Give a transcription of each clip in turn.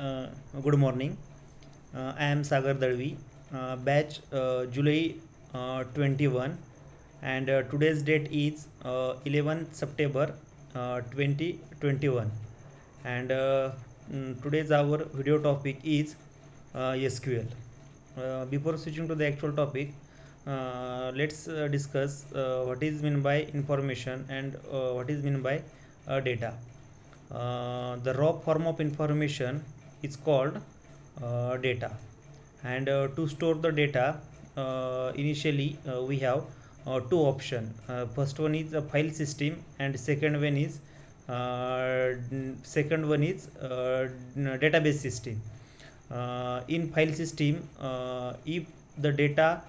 Uh, Good morning. I am Sagar Dalvi, batch July 21, and today's date is 11th September 2021. And today's our video topic is SQL. Before switching to the actual topic, let's discuss what is meant by information and what is meant by data. The raw form of information is called data, and to store the data, initially we have two options. First one is a file system, and second one is database system. In file system, if the data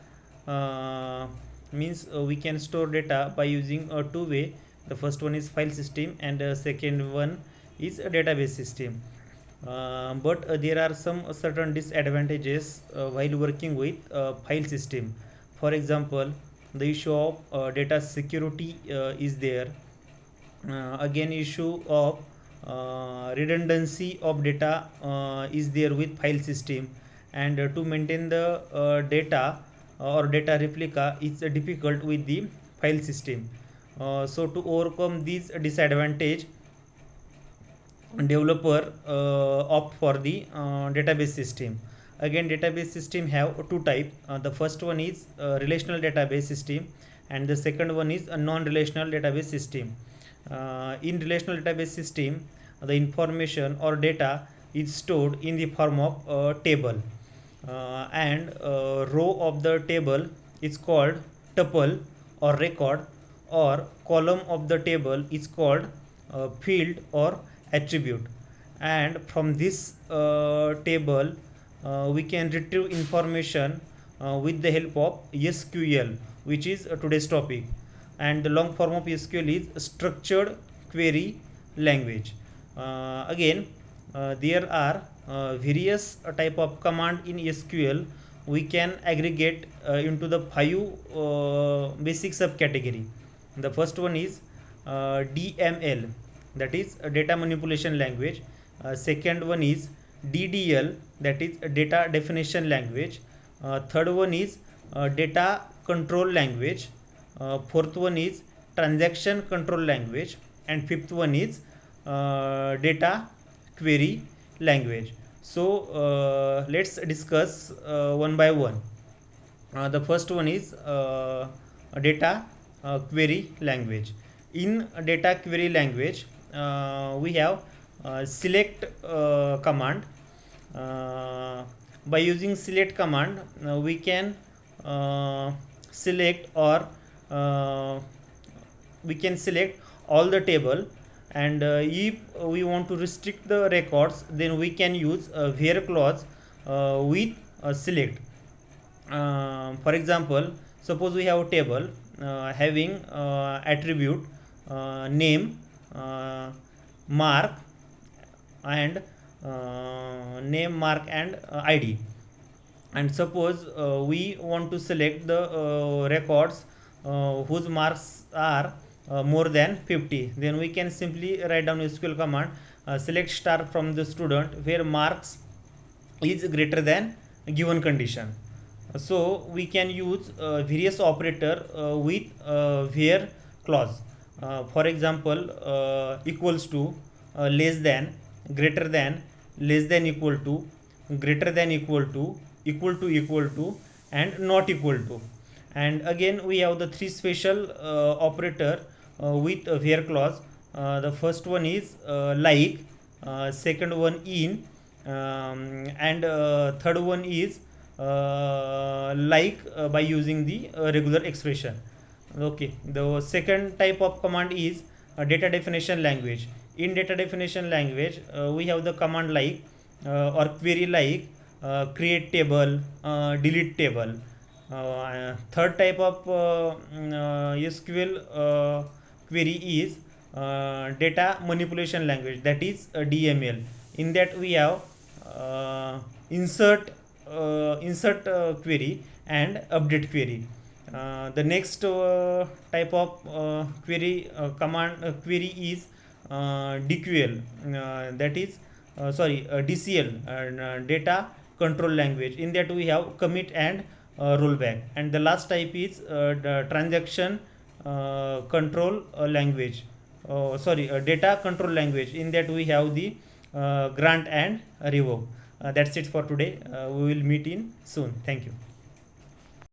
means we can store data by using two way. The first one is file system, and the second one is a database system. But there are some certain disadvantages while working with file system. For example, the issue of data security is there. Again, issue of redundancy of data is there with file system, and to maintain the data or data replica is difficult with the file system. So to overcome these disadvantage, developer opt for the database system. Again, database system have two type. The first one is relational database system, and the second one is a non-relational database system. In relational database system, the information or data is stored in the form of a table, and row of the table is called tuple or record, or column of the table is called field or attribute. And from this table we can retrieve information with the help of SQL, which is today's topic. And the long form of SQL is structured query language. Again, there are various type of command in SQL. We can aggregate into the five basic subcategory. The first one is DML, that is a data manipulation language. Second one is DDL, that is a data definition language. Third one is data control language. Fourth one is transaction control language, and fifth one is data query language. So let's discuss one by one. The first one is data query language. In data query language, we have select command. By using select command, we can select or uh, we can select all the table. And if we want to restrict the records, then we can use a where clause with select. For example, suppose we have a table having attribute name, mark, and id. And suppose we want to select the records whose marks are more than 50, then we can simply write down SQL command select star from the student where marks is greater than a given condition. So we can use various operator with where clause. For example, equals to, less than, greater than, less than equal to, greater than equal to, equal to, and not equal to. And again, we have the three special operator with a where clause. The first one is like, second one in, and third one is like by using the regular expression. Okay, the second type of command is data definition language. In data definition language, we have the command like or query like create table, delete table. Third type of SQL query is data manipulation language, that is DML. In that we have insert query and update query. The next type of query command query is DQL, that is DCL, data control language. In that we have commit and rollback. And the last type is the transaction control language. Data control language. In that we have the grant and revoke. That's it for today. We will meet in soon. Thank you.